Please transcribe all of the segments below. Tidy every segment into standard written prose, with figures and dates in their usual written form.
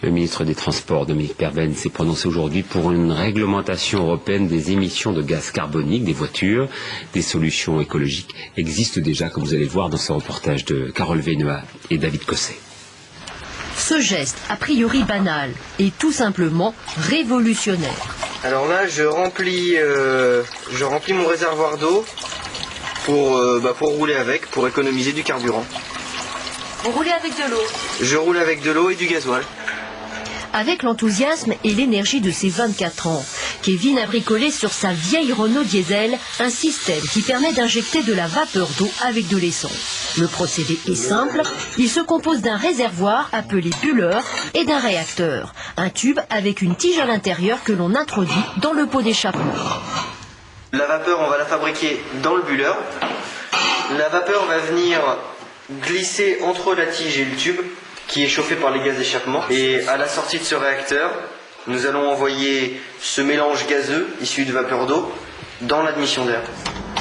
Le ministre des Transports, Dominique Perben, s'est prononcé aujourd'hui pour une réglementation européenne des émissions de gaz carbonique des voitures. Des solutions écologiques existent déjà, comme vous allez le voir dans ce reportage de Carole Vénois et David Cosset. Ce geste, a priori banal, est tout simplement révolutionnaire. Alors là, je remplis mon réservoir d'eau pour rouler avec, pour économiser du carburant. Vous roulez avec de l'eau? Je roule avec de l'eau et du gasoil. Avec l'enthousiasme et l'énergie de ses 24 ans, Kevin a bricolé sur sa vieille Renault diesel un système qui permet d'injecter de la vapeur d'eau avec de l'essence. Le procédé est simple, il se compose d'un réservoir appelé bulleur et d'un réacteur, un tube avec une tige à l'intérieur que l'on introduit dans le pot d'échappement. La vapeur, on va la fabriquer dans le bulleur. La vapeur va venir glisser entre la tige et le tube, qui est chauffé par les gaz d'échappement. Et à la sortie de ce réacteur, nous allons envoyer ce mélange gazeux, issu de vapeur d'eau, dans l'admission d'air.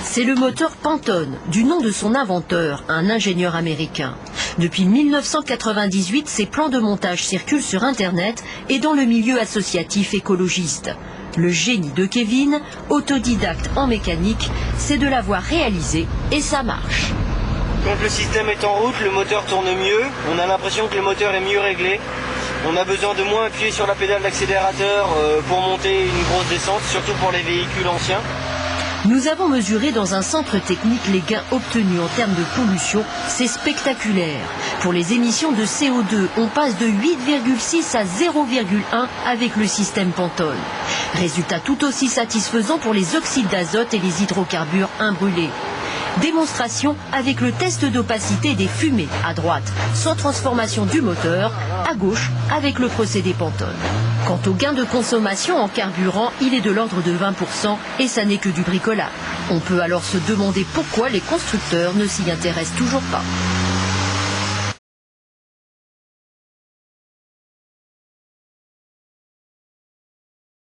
C'est le moteur Pantone, du nom de son inventeur, un ingénieur américain. Depuis 1998, ses plans de montage circulent sur Internet et dans le milieu associatif écologiste. Le génie de Kevin, autodidacte en mécanique, c'est de l'avoir réalisé et ça marche. Quand le système est en route, le moteur tourne mieux, on a l'impression que le moteur est mieux réglé. On a besoin de moins appuyer sur la pédale d'accélérateur pour monter une grosse descente, surtout pour les véhicules anciens. Nous avons mesuré dans un centre technique les gains obtenus en termes de pollution, c'est spectaculaire. Pour les émissions de CO2, on passe de 8,6 à 0,1 avec le système Pantone. Résultat tout aussi satisfaisant pour les oxydes d'azote et les hydrocarbures imbrûlés. Démonstration avec le test d'opacité des fumées à droite, sans transformation du moteur, à gauche avec le procédé Pantone. Quant au gain de consommation en carburant, il est de l'ordre de 20% et ça n'est que du bricolage. On peut alors se demander pourquoi les constructeurs ne s'y intéressent toujours pas.